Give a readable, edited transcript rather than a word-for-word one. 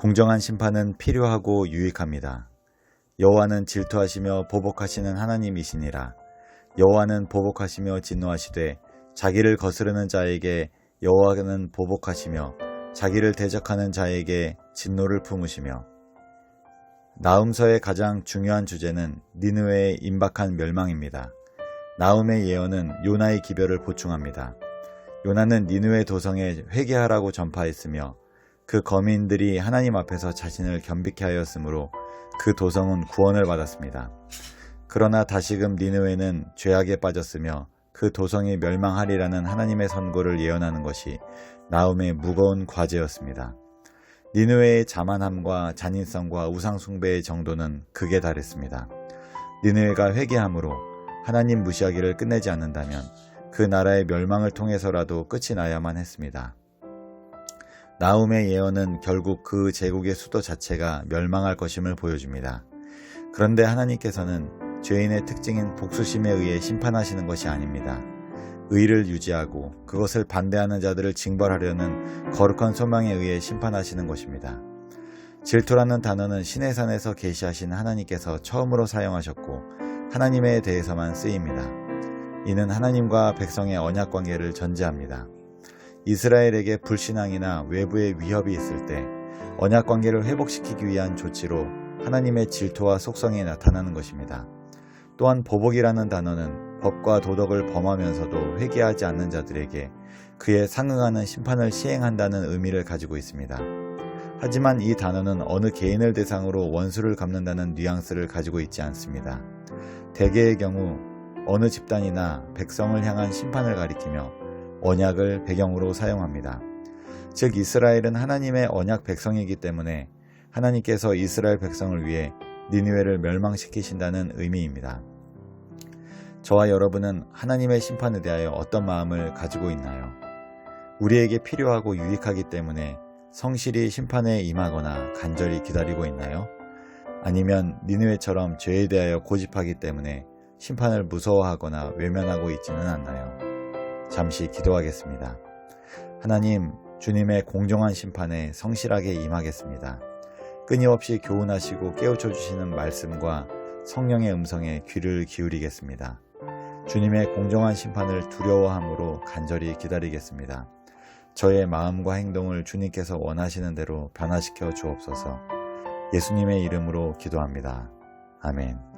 공정한 심판은 필요하고 유익합니다. 여호와는 질투하시며 보복하시는 하나님이시니라. 여호와는 보복하시며 진노하시되 자기를 거스르는 자에게 여호와는 보복하시며 자기를 대적하는 자에게 진노를 품으시며. 나훔서의 가장 중요한 주제는 니느웨의 임박한 멸망입니다. 나훔의 예언은 요나의 기별을 보충합니다. 요나는 니느웨 도성에 회개하라고 전파했으며 그 거민들이 하나님 앞에서 자신을 겸비케 하였으므로 그 도성은 구원을 받았습니다. 그러나 다시금 니느웨는 죄악에 빠졌으며 그 도성이 멸망하리라는 하나님의 선고를 예언하는 것이 나훔의 무거운 과제였습니다. 니느웨의 자만함과 잔인성과 우상숭배의 정도는 극에 달했습니다. 니느웨가 회개함으로 하나님 무시하기를 끝내지 않는다면 그 나라의 멸망을 통해서라도 끝이 나야만 했습니다. 나훔의 예언은 결국 그 제국의 수도 자체가 멸망할 것임을 보여줍니다. 그런데 하나님께서는 죄인의 특징인 복수심에 의해 심판하시는 것이 아닙니다. 의를 유지하고 그것을 반대하는 자들을 징벌하려는 거룩한 소망에 의해 심판하시는 것입니다. 질투라는 단어는 시내산에서 계시하신 하나님께서 처음으로 사용하셨고 하나님에 대해서만 쓰입니다. 이는 하나님과 백성의 언약 관계를 전제합니다. 이스라엘에게 불신앙이나 외부의 위협이 있을 때 언약 관계를 회복시키기 위한 조치로 하나님의 질투와 속성이 나타나는 것입니다. 또한 보복이라는 단어는 법과 도덕을 범하면서도 회개하지 않는 자들에게 그에 상응하는 심판을 시행한다는 의미를 가지고 있습니다. 하지만 이 단어는 어느 개인을 대상으로 원수를 갚는다는 뉘앙스를 가지고 있지 않습니다. 대개의 경우 어느 집단이나 백성을 향한 심판을 가리키며 언약을 배경으로 사용합니다. 즉 이스라엘은 하나님의 언약 백성이기 때문에 하나님께서 이스라엘 백성을 위해 니느웨를 멸망시키신다는 의미입니다. 저와 여러분은 하나님의 심판에 대하여 어떤 마음을 가지고 있나요? 우리에게 필요하고 유익하기 때문에 성실히 심판에 임하거나 간절히 기다리고 있나요? 아니면 니느웨처럼 죄에 대하여 고집하기 때문에 심판을 무서워하거나 외면하고 있지는 않나요? 잠시 기도하겠습니다. 하나님, 주님의 공정한 심판에 성실하게 임하겠습니다. 끊임없이 교훈하시고 깨우쳐 주시는 말씀과 성령의 음성에 귀를 기울이겠습니다. 주님의 공정한 심판을 두려워함으로 간절히 기다리겠습니다. 저의 마음과 행동을 주님께서 원하시는 대로 변화시켜 주옵소서. 예수님의 이름으로 기도합니다. 아멘.